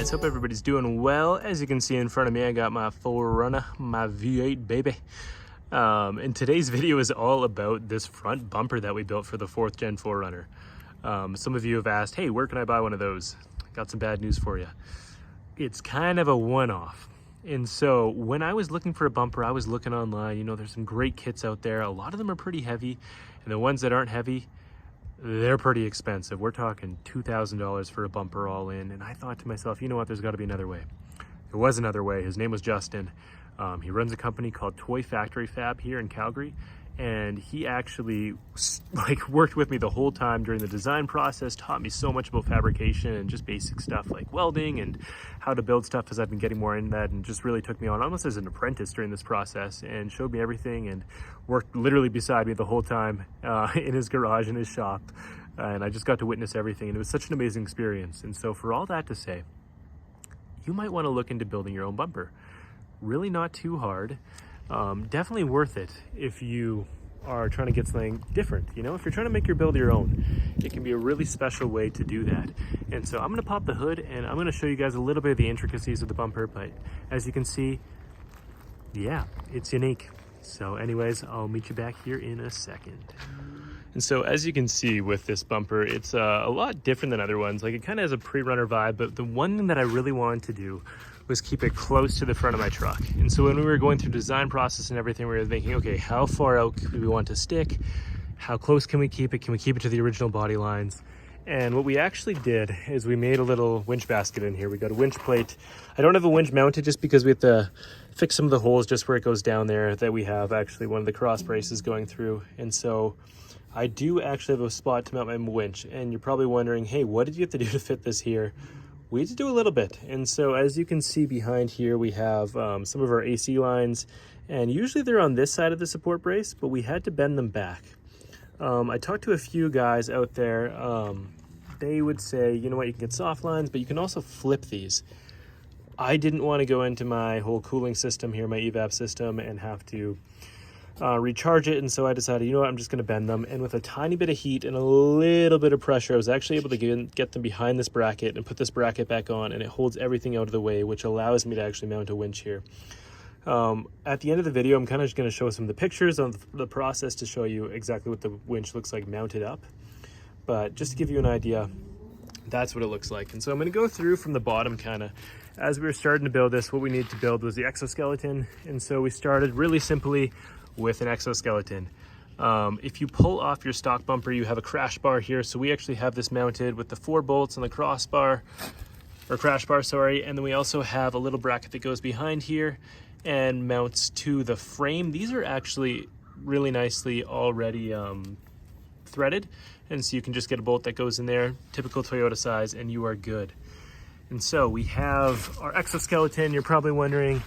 guys, hope everybody's doing well. As you can see in front of me, I got my 4Runner, my V8 baby. And today's video is all about this front bumper that we built for the 4th gen 4Runner. Some of you have asked, hey, where can I buy one of those? Got some bad news for you. It's kind of a one-off. And so when I was looking for a bumper, I was looking online. You know, there's some great kits out there. A lot of them are pretty heavy, and the ones that aren't heavy, they're pretty expensive. We're talking $2,000 for a bumper all in. And I thought to myself, you know what, there's got to be another way. There was another way. His name was Justin. He runs a company called Toy Factory Fab here in Calgary. And he actually worked with me the whole time during the design process, taught me so much about fabrication and just basic stuff like welding and how to build stuff as I've been getting more into that, and just really took me on almost as an apprentice during this process and showed me everything and worked literally beside me the whole time in his garage, in his shop. And I just got to witness everything, and it was such an amazing experience. And so for all that to say, you might want to look into building your own bumper. Really not too hard. Definitely worth it if you are trying to get something different. You know, if you're trying to make your build your own, it can be a really special way to do that. And so I'm going to pop the hood and I'm going to show you guys a little bit of the intricacies of the bumper, but as you can see, yeah, it's unique. So anyways, I'll meet you back here in a second. And so as you can see with this bumper, it's a lot different than other ones. Like, it kind of has a pre-runner vibe, but the one thing that I really wanted to do was keep it close to the front of my truck. And so when we were going through design process and everything, we were thinking, okay, how far out do we want to stick? How close can we keep it? Can we keep it to the original body lines? And what we actually did is we made a little winch basket in here. We got a winch plate. I don't have a winch mounted just because we have to fix some of the holes just where it goes down there, that we have actually one of the cross braces going through. And so I do actually have a spot to mount my winch. And you're probably wondering, hey, what did you have to do to fit this here? We had to do a little bit. And so as you can see behind here, we have some of our AC lines, and usually they're on this side of the support brace, but we had to bend them back. I talked to a few guys out there. They would say, you know what, you can get soft lines, but you can also flip these. I didn't want to go into my whole cooling system here, my evap system, and have to recharge it. And so I decided, you know what, I'm just going to bend them. And with a tiny bit of heat and a little bit of pressure, I was actually able to get them behind this bracket and put this bracket back on, and it holds everything out of the way, which allows me to actually mount a winch here. At the end of the video, I'm kind of just going to show some of the pictures of the process to show you exactly what the winch looks like mounted up. But just to give you an idea, that's what it looks like. And so I'm going to go through from the bottom kind of. As we were starting to build this, what we needed to build was the exoskeleton. And so we started really simply with an exoskeleton. If you pull off your stock bumper, you have a crash bar here. So we actually have this mounted with the 4 bolts on the crossbar, or crash bar, sorry. And then we also have a little bracket that goes behind here and mounts to the frame. These are actually really nicely already threaded. And so you can just get a bolt that goes in there, typical Toyota size, and you are good. And so we have our exoskeleton. You're probably wondering,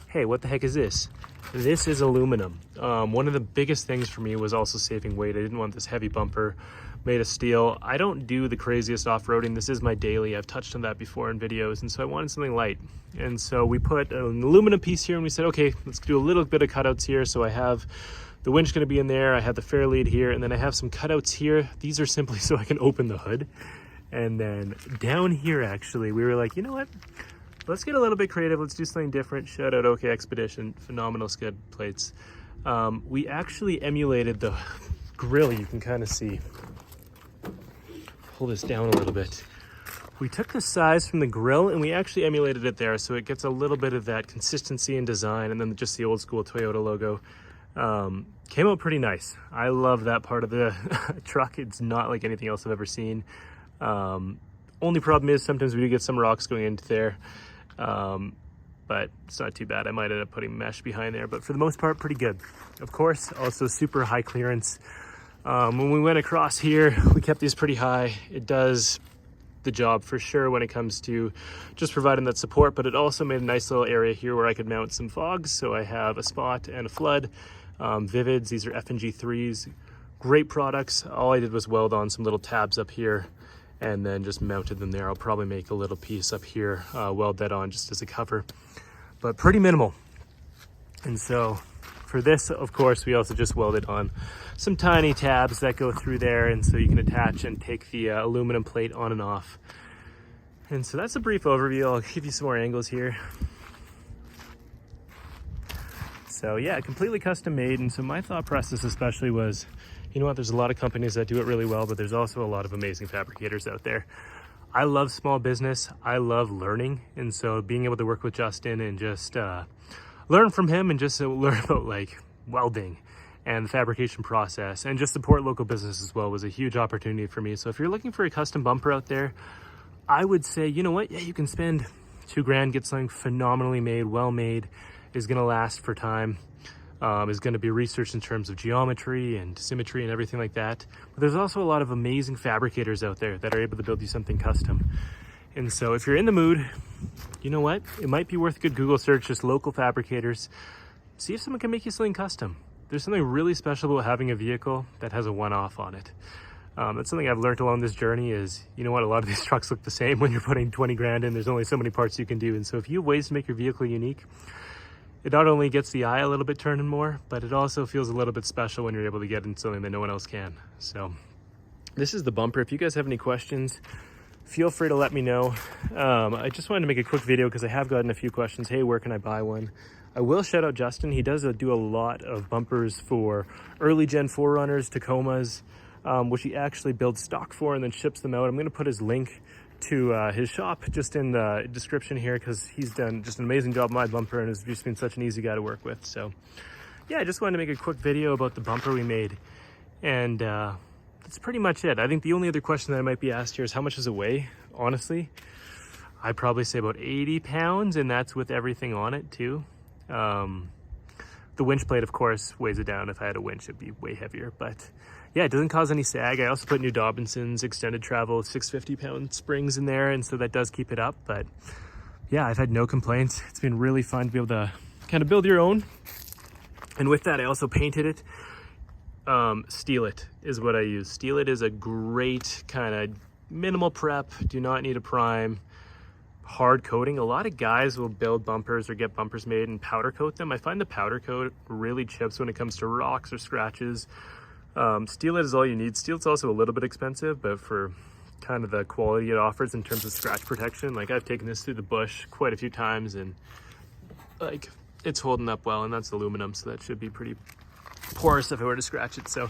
hey, what the heck is this? This is aluminum. One of the biggest things for me was also saving weight. I didn't want this heavy bumper made of steel. I don't do the craziest off-roading. This is my daily. I've touched on that before in videos, and so I wanted something light. And so we put an aluminum piece here, and we said, okay, let's do a little bit of cutouts here. So I have the winch going to be in there. I have the fair lead here, and then I have some cutouts here. These are simply so I can open the hood. And then down here, actually, we were like, you know what? Let's get a little bit creative. Let's do something different. Shout out OK Expedition, phenomenal skid plates. We actually emulated the grill. You can kind of see. Pull this down a little bit. We took the size from the grill and we actually emulated it there, so it gets a little bit of that consistency in design, and then just the old school Toyota logo. Came out pretty nice. I love that part of the truck. It's not like anything else I've ever seen. Only problem is sometimes we do get some rocks going into there, but it's not too bad. I might end up putting mesh behind there, but for the most part, pretty good. Of course, also super high clearance. When we went across here, we kept these pretty high. It does the job for sure when it comes to just providing that support, but it also made a nice little area here where I could mount some fogs. So I have a spot and a flood. Vivids, these are F&G 3s, great products. All I did was weld on some little tabs up here and then just mounted them there. I'll probably make a little piece up here, weld that on just as a cover, but pretty minimal. And so for this, of course, we also just welded on some tiny tabs that go through there, and so you can attach and take the aluminum plate on and off. And so that's a brief overview. I'll give you some more angles here. So yeah, completely custom made. And so my thought process especially was, you know what, there's a lot of companies that do it really well, but there's also a lot of amazing fabricators out there. I love small business. I love learning. And so being able to work with Justin and just learn from him and just learn about like welding and the fabrication process and just support local business as well was a huge opportunity for me. So if you're looking for a custom bumper out there, I would say, you know what, yeah, you can spend $2,000, get something phenomenally made, well made, is gonna last for time, is gonna be researched in terms of geometry and symmetry and everything like that. But there's also a lot of amazing fabricators out there that are able to build you something custom. And so if you're in the mood, you know what, it might be worth a good Google search, just local fabricators. See if someone can make you something custom. There's something really special about having a vehicle that has a one-off on it. That's something I've learned along this journey is, you know what, a lot of these trucks look the same when you're putting 20 grand in. There's only so many parts you can do. And so if you have ways to make your vehicle unique, it not only gets the eye a little bit turning more, but it also feels a little bit special when you're able to get in something that no one else can. So this is the bumper. If you guys have any questions, feel free to let me know. I just wanted to make a quick video because I have gotten a few questions. Hey, where can I buy one? I will shout out Justin. He does do a lot of bumpers for early gen 4Runners, Tacomas, which he actually builds stock for and then ships them out. I'm going to put his link to his shop just in the description here because he's done just an amazing job on my bumper and has just been such an easy guy to work with. So yeah, I just wanted to make a quick video about the bumper we made. And that's pretty much it. I think the only other question that I might be asked here is how much does it weigh? Honestly, I'd probably say about 80 pounds, and that's with everything on it too. The winch plate, of course, weighs it down. If I had a winch, it'd be way heavier, but yeah, it doesn't cause any sag. I also put new Dobinson's extended travel 650-pound springs in there, and so that does keep it up. But yeah, I've had no complaints. It's been really fun to be able to kind of build your own. And with that, I also painted it. Steel it is what I use. Steel it is a great kind of minimal prep, do not need a prime, hard coating. A lot of guys will build bumpers or get bumpers made and powder coat them. I find the powder coat really chips when it comes to rocks or scratches. Steel it is all you need. Steel it's also a little bit expensive, but for kind of the quality it offers in terms of scratch protection, like I've taken this through the bush quite a few times and like it's holding up well, and that's aluminum, so that should be pretty porous if I were to scratch it. So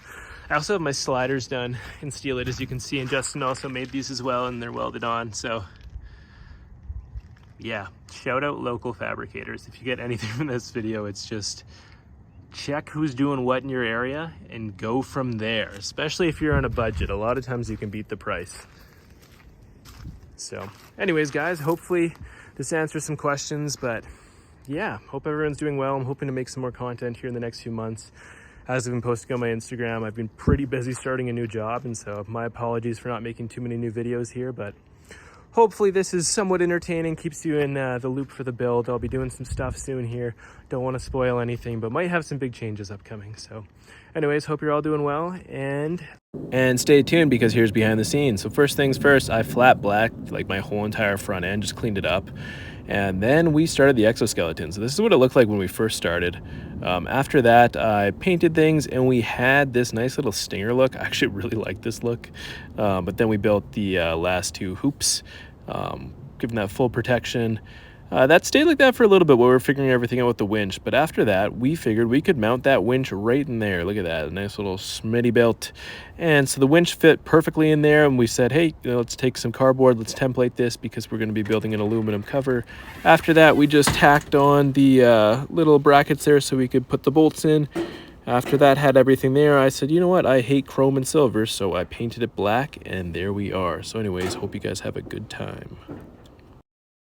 I also have my sliders done in steel it, as you can see, and Justin also made these as well, and they're welded on. So yeah, shout out local fabricators. If you get anything from this video, it's just check who's doing what in your area and go from there, especially if you're on a budget. A lot of times you can beat the price. So anyways, guys, hopefully this answers some questions, but yeah, hope everyone's doing well. I'm hoping to make some more content here in the next few months. As I've been posting on my Instagram, I've been pretty busy starting a new job, and so my apologies for not making too many new videos here, but hopefully this is somewhat entertaining, keeps you in the loop for the build. I'll be doing some stuff soon here. Don't want to spoil anything, but might have some big changes upcoming. So anyways, hope you're all doing well, and stay tuned because here's behind the scenes. So first things first, I flat blacked like my whole entire front end, just cleaned it up. And then we started the exoskeleton. So this is what it looked like when we first started. After that, I painted things and we had this nice little stinger look. I actually really like this look. But then we built the last two hoops, giving that full protection. That stayed like that for a little bit while we were figuring everything out with the winch. But after that, we figured we could mount that winch right in there. Look at that, a nice little Smitty belt. And so the winch fit perfectly in there. And we said, hey, let's take some cardboard, let's template this because we're going to be building an aluminum cover. After that, we just tacked on the little brackets there so we could put the bolts in. After that, had everything there, I said, you know what, I hate chrome and silver, so I painted it black, and there we are. So anyways, hope you guys have a good time.